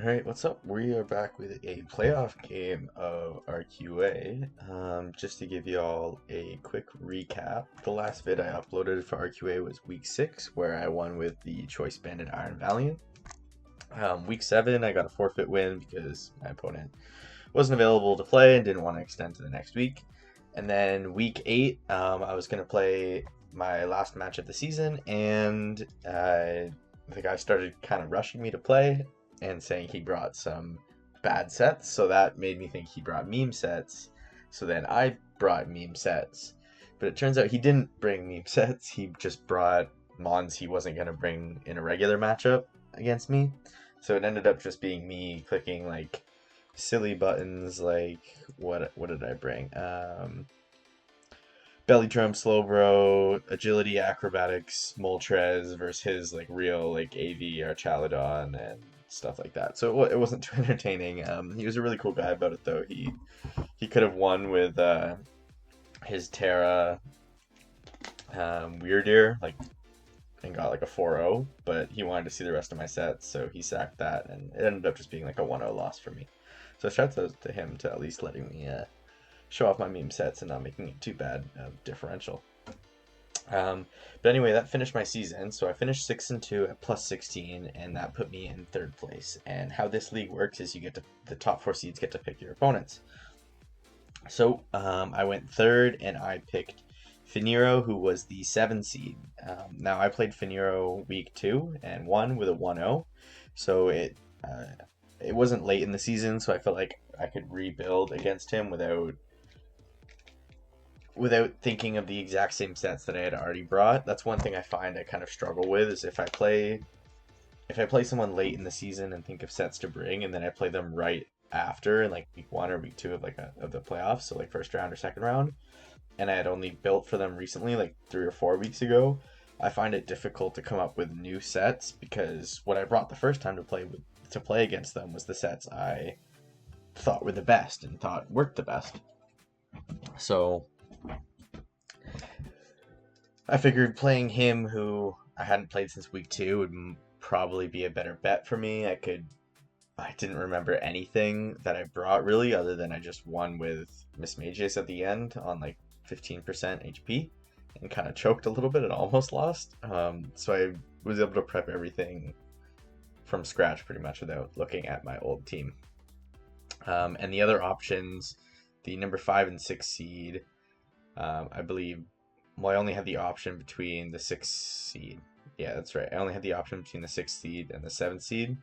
Alright, what's up? We are back with a playoff game of RQA. Just to give you all a quick recap, the last vid I uploaded for RQA was week 6, where I won with the Choice Banded Iron Valiant. Week 7, I got a forfeit win because my opponent wasn't available to play and didn't want to extend to the next week. And then week 8, I was going to play my last match of the season, and the guy started kind of rushing me to play and saying he brought some bad sets, so that made me think he brought meme sets. So then I brought meme sets, but it turns out he didn't bring meme sets. He just brought mons he wasn't going to bring in a regular matchup against me. So it ended up just being me clicking like silly buttons like what did I bring? Belly drum, slow bro, agility, acrobatics, Moltres versus his like real like AV Archaludon and stuff like that. So it wasn't too entertaining. He was a really cool guy about it though. He could have won with his Terra Weirdeer like and got like a 4-0, but he wanted to see the rest of my sets, so he sacked that, and it ended up just being like a 1-0 loss for me. So shout out to him to at least letting me show off my meme sets and not making it too bad differential. But anyway, that finished my season. So I finished 6-2 at plus 16, and that put me in 3rd place. And how this league works is you get to the top 4 seeds get to pick your opponents. So I went 3rd, and I picked Finiro, who was the 7 seed. Now I played Finiro week 2 and won with a 1-0. So it wasn't late in the season, so I felt like I could rebuild against him without thinking of the exact same sets that I had already brought. That's one thing I find I kind of struggle with, is if I play someone late in the season and think of sets to bring, and then I play them right after in like week 1 or week 2 of of the playoffs, so like first round or second round, and I had only built for them recently, like 3 or 4 weeks ago, I find it difficult to come up with new sets, because what I brought the first time to play against them was the sets I thought were the best and thought worked the best. So I figured playing him, who I hadn't played since week 2, would probably be a better bet for me. I didn't remember anything that I brought really, other than I just won with Miss Mages at the end on like 15% HP and kind of choked a little bit and almost lost. So I was able to prep everything from scratch pretty much without looking at my old team. And the other options, the number 5 and 6 seed, I believe. Well, I only had the option between the 6th seed. Yeah, that's right. I only had the option between the 6th seed and the 7th seed.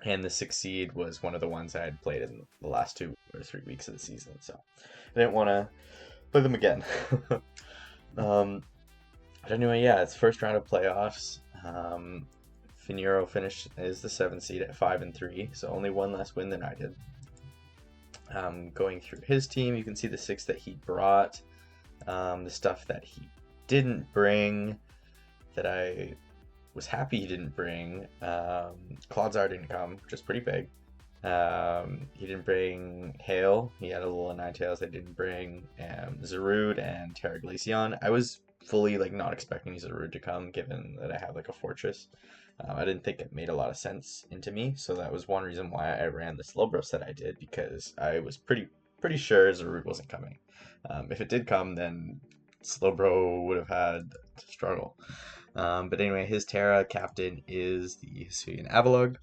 And the 6th seed was one of the ones I had played in the last 2 or 3 weeks of the season. So I didn't want to play them again. But anyway, yeah, it's first round of playoffs. Finiro finished as the 7th seed at 5-3. So only one less win than I did. Going through his team, you can see the 6 that he brought. The stuff that he didn't bring, that I was happy he didn't bring. Claudzar didn't come, which is pretty big. He didn't bring Hail. He had a little Ninetales I didn't bring. Zarude and Terraglaceon. I was fully like not expecting Zarude to come, given that I have like a Fortress. I didn't think it made a lot of sense into me, so that was one reason why I ran the Slowbro set I did, because I was pretty sure Zarude wasn't coming. If it did come, then Slowbro would have had to struggle. But anyway, his Terra captain is the Hisuian Avalugg,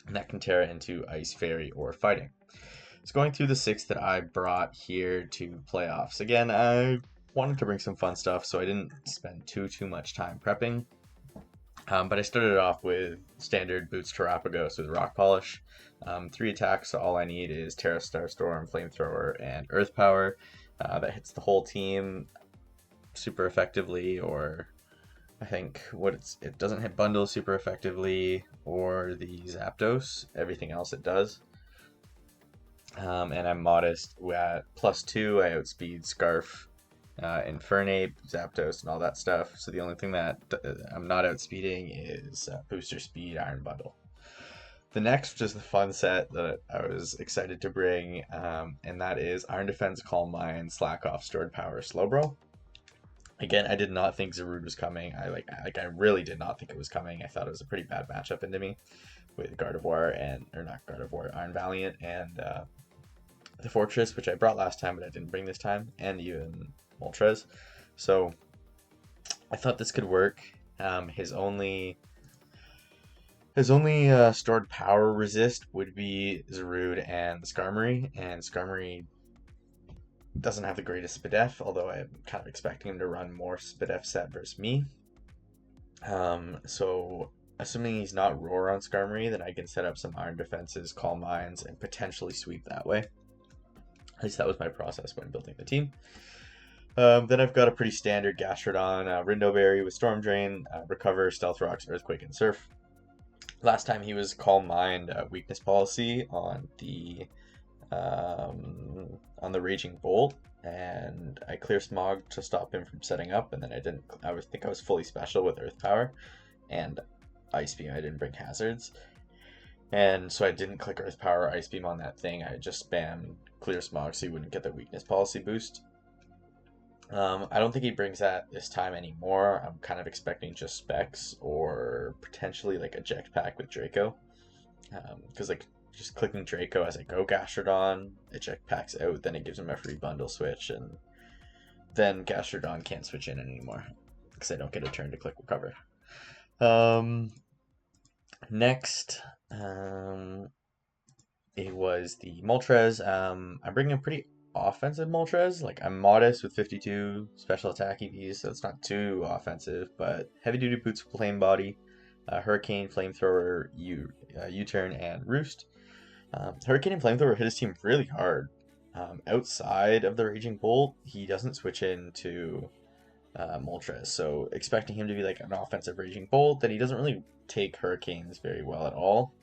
and that can Terra into Ice Fairy or Fighting. So going through the 6 that I brought here to playoffs. Again, I wanted to bring some fun stuff, so I didn't spend too much time prepping. But I started off with standard Boots TERAPAGOS with Rock Polish. 3 attacks, so all I need is Terra, Starstorm, Flamethrower, and Earth Power. That hits the whole team super effectively, or I think it doesn't hit bundles super effectively, or the Zapdos. Everything else it does. And I'm modest at +2. I outspeed Scarf, Infernape, Zapdos, and all that stuff. So the only thing that I'm not outspeeding is Booster Speed Iron Bundle. The next, which is the fun set that I was excited to bring, and that is Iron Defense, Calm Mind, Slack Off, Stored Power, Slowbro. Again, I did not think Zarude was coming. I really did not think it was coming. I thought it was a pretty bad matchup into me. with Gardevoir or not Gardevoir, Iron Valiant and the Fortress, which I brought last time, but I didn't bring this time, and even Moltres. So I thought this could work. His only stored power resist would be Zarude and the Skarmory, and Skarmory doesn't have the greatest Spadef, although I'm kind of expecting him to run more Spadef set versus me. So assuming he's not Roar on Skarmory, then I can set up some Iron Defenses, Calm Minds, and potentially sweep that way. At least that was my process when building the team. Then I've got a pretty standard Gastrodon, Rindo Berry with Storm Drain, Recover, Stealth Rocks, Earthquake, and Surf. Last time he was Calm Mind Weakness Policy on the Raging Bolt, and I Clear Smog to stop him from setting up, and then I think I was fully special with Earth Power and Ice Beam. I didn't bring hazards, and so I didn't click Earth Power or Ice Beam on that thing. I just spammed Clear Smog so he wouldn't get the Weakness Policy boost. I don't think he brings that this time anymore. I'm kind of expecting just Specs or potentially like Eject Pack with Draco, because like just clicking Draco as I go Gastrodon, Eject Pack's out, then it gives him a free bundle switch, and then Gastrodon can't switch in anymore because I don't get a turn to click Recover. Next, it was the Moltres. I'm bringing a pretty offensive Moltres. Like, I'm modest with 52 special attack EVs, so it's not too offensive, but heavy duty boots, flame body, Hurricane, Flamethrower, U-turn, and Roost. Hurricane and Flamethrower hit his team really hard. Outside of the Raging Bolt, he doesn't switch into Moltres, so expecting him to be like an offensive Raging Bolt, that he doesn't really take Hurricanes very well at all.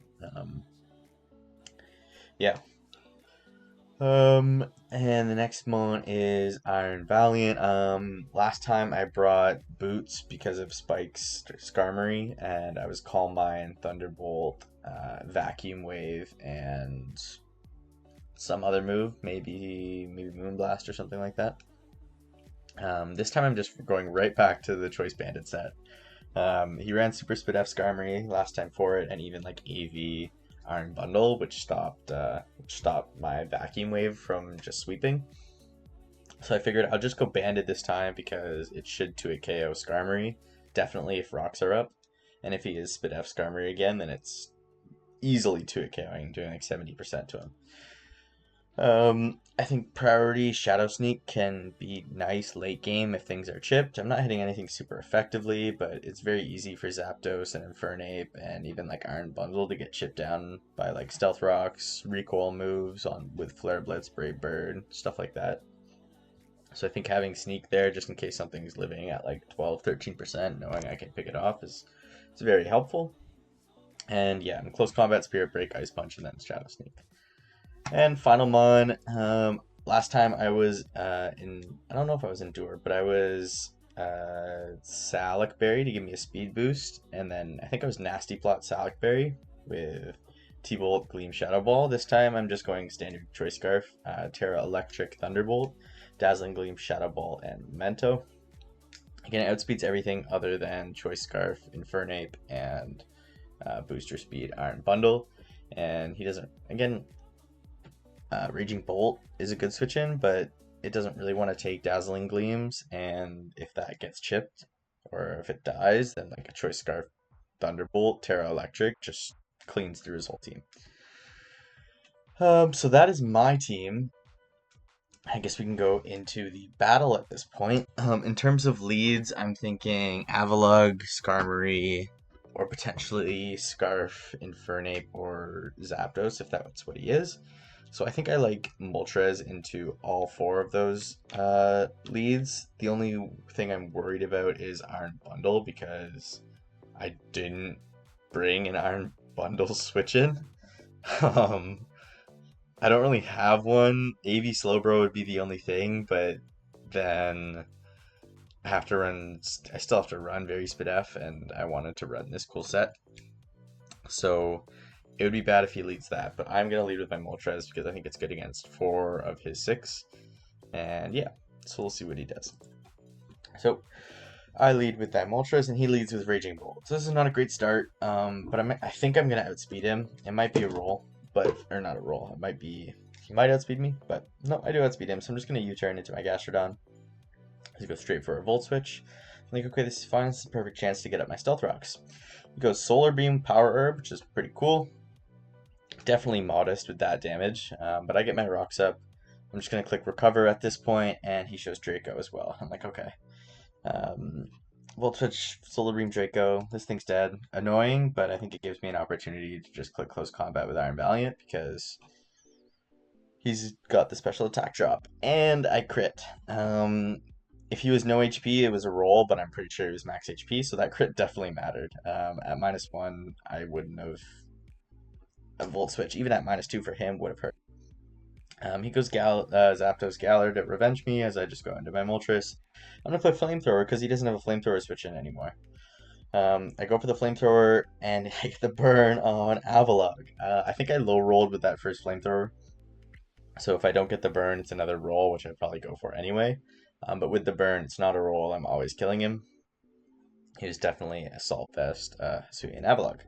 Yeah. And the next one is Iron Valiant. Last time I brought Boots because of Spike's Skarmory, and I was Calm Mind, Thunderbolt, Vacuum Wave, and some other move, maybe Moonblast or something like that. This time I'm just going right back to the Choice Bandit set. He ran Super Spadef Skarmory last time for it, and even like AV Iron Bundle, which stopped my Vacuum Wave from just sweeping. So I figured I'll just go Bandit this time because it should 2-hit KO Skarmory, definitely if rocks are up. And if he is Spadef Skarmory again, then it's easily 2-hit KOing, doing like 70% to him. I think priority Shadow Sneak can be nice late game if things are chipped. I'm not hitting anything super effectively, but it's very easy for Zapdos and Infernape and even like Iron Bundle to get chipped down by like Stealth Rocks, recoil moves with Flare Blitz, Brave Bird, stuff like that. So I think having Sneak there just in case something's living at like 12-13%, knowing I can pick it off is very helpful. And yeah, in close combat, Spirit Break, Ice Punch, and then Shadow Sneak. And final mon, last time I was I don't know if I was Endure, but I was Salac Berry to give me a speed boost, and then I think I was Nasty Plot Salac Berry with T-Bolt, Gleam, Shadow Ball. This time I'm just going standard Choice Scarf, Terra Electric, Thunderbolt, Dazzling Gleam, Shadow Ball, and Memento. Again, it outspeeds everything other than Choice Scarf, Infernape, and Booster Speed Iron Bundle, and he doesn't, again, Raging Bolt is a good switch in, but it doesn't really want to take Dazzling Gleams, and if that gets chipped, or if it dies, then like a Choice Scarf, Thunderbolt, Terra Electric just cleans through his whole team. So that is my team. I guess we can go into the battle at this point. In terms of leads, I'm thinking Avalugg, Skarmory, or potentially Scarf, Infernape, or Zapdos, if that's what he is. So I think I like Moltres into all four of those leads. The only thing I'm worried about is Iron Bundle because I didn't bring an Iron Bundle switch in. I don't really have one. AV Slowbro would be the only thing, but then I still have to run Very Spadef, and I wanted to run this cool set. So it would be bad if he leads that, but I'm going to lead with my Moltres because I think it's good against 4 of his 6. And yeah, so we'll see what he does. So I lead with Moltres, and he leads with Raging Bolt. So this is not a great start, but I think I'm going to outspeed him. It might be a roll, or not a roll. It might be, he might outspeed me, but no, I do outspeed him. So I'm just going to U-turn into my Gastrodon. He goes straight for a Volt Switch. I'm like, okay, this is fine. This is a perfect chance to get up my Stealth Rocks. He goes Solar Beam, Power Herb, which is pretty cool. Definitely modest with that damage, but I get my rocks up. I'm just going to click Recover at this point, and he shows Draco as well. I'm like, okay. Volt Switch, Solar Beam, Draco. This thing's dead. Annoying, but I think it gives me an opportunity to just click Close Combat with Iron Valiant because he's got the special attack drop. And I crit. If he was no HP, it was a roll, but I'm pretty sure he was max HP, so that crit definitely mattered. At -1, I wouldn't have... A Volt Switch, even at -2 for him, would have hurt. He goes Zapdos Galar to revenge me as I just go into my Moltres. I'm going to play Flamethrower because he doesn't have a Flamethrower switch in anymore. I go for the Flamethrower and I get the burn on Avalugg. I think I low rolled with that first Flamethrower. So if I don't get the burn, it's another roll, which I'd probably go for anyway. But with the burn, it's not a roll. I'm always killing him. He was definitely Assault Vest, Hisuian Avalugg.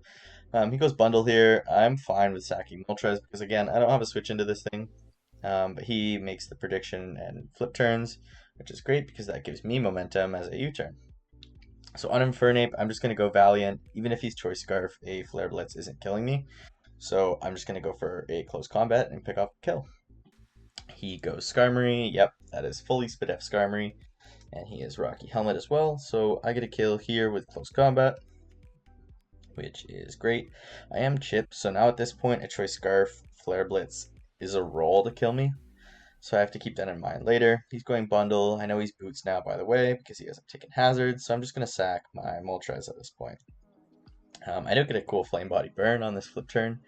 He goes Bundle here. I'm fine with sacking Moltres because, again, I don't have a switch into this thing. But he makes the prediction and flip turns, which is great because that gives me momentum as a U-turn. So on Infernape, I'm just going to go Valiant. Even if he's Choice Scarf, a Flare Blitz isn't killing me. So I'm just going to go for a Close Combat and pick off a kill. He goes Skarmory. Yep, that is fully Spidef Skarmory. And he is Rocky Helmet as well. So I get a kill here with Close Combat, which is great. I am chipped, so now at this point, a Choice Scarf, Flare Blitz is a roll to kill me. So I have to keep that in mind later. He's going Bundle. I know he's Boots now, by the way, because he hasn't taken Hazards. So I'm just going to sack my Moltres at this point. I do get a cool Flame Body Burn on this flip turn.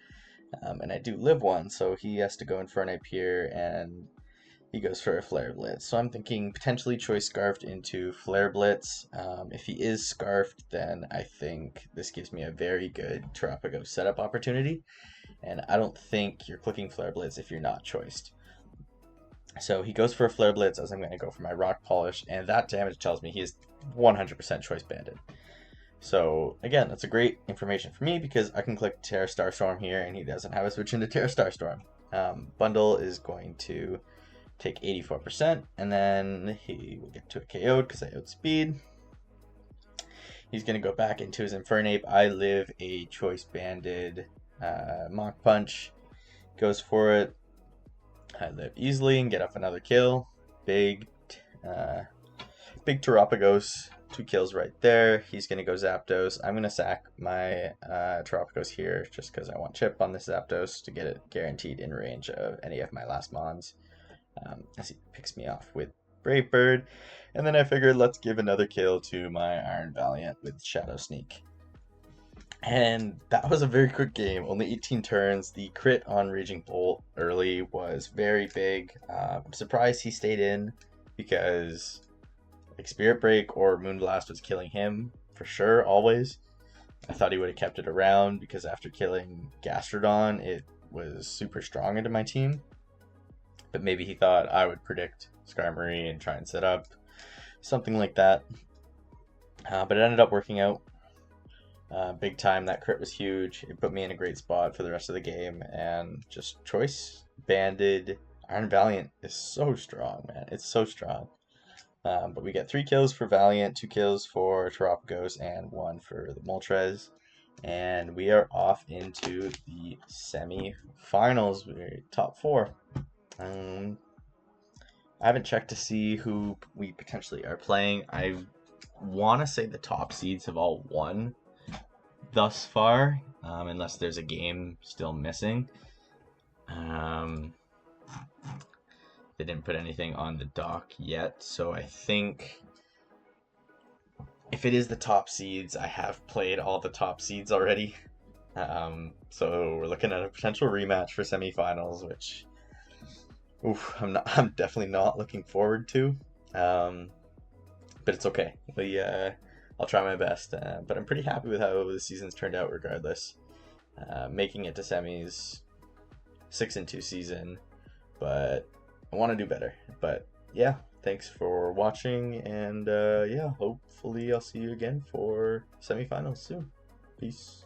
And I do live one, so he has to go Infernape here, and he goes for a Flare Blitz. So I'm thinking potentially Choice Scarfed into Flare Blitz. If he is Scarfed, then I think this gives me a very good TERAPAGOS setup opportunity. And I don't think you're clicking Flare Blitz if you're not choiced. So he goes for a Flare Blitz as I'm going to go for my Rock Polish, and that damage tells me he is 100% choice banded. So again, that's a great information for me because I can click Terra Starstorm here, and he doesn't have a switch into Terra Starstorm. Bundle is going to take 84%, and then he will get to a KO'd because I outspeed. He's going to go back into his Infernape. I live a choice banded Mach Punch. Goes for it. I live easily and get up another kill. Big Terapagos. 2 kills right there. He's going to go Zapdos. I'm going to sack my Terapagos here just because I want chip on this Zapdos to get it guaranteed in range of any of my last mons. As he picks me off with Brave Bird. And then I figured let's give another kill to my Iron Valiant with Shadow Sneak. And that was a very quick game, only 18 turns. The crit on Raging Bolt early was very big. I'm surprised he stayed in because like Spirit Break or Moonblast was killing him for sure, always. I thought he would have kept it around because after killing Gastrodon, it was super strong into my team. But maybe he thought I would predict Skarmory and try and set up something like that. But it ended up working out. Big time. That crit was huge. It put me in a great spot for the rest of the game, and just choice banded Iron Valiant is so strong, man. It's so strong. But we get 3 kills for Valiant, 2 kills for Terapagos, and 1 for the Moltres. And we are off into the semi-finals. We're top 4. I haven't checked to see who we potentially are playing. I want to say the top seeds have all won thus far, unless there's a game still missing. They didn't put anything on the dock yet, so I think if it is the top seeds, I have played all the top seeds already. So we're looking at a potential rematch for semifinals, which I'm definitely not looking forward to. But it's okay. I'll try my best, but I'm pretty happy with how the season's turned out regardless. Making it to semis, 6-2 season, but I want to do better. But yeah, thanks for watching, and yeah, hopefully I'll see you again for semifinals soon. Peace.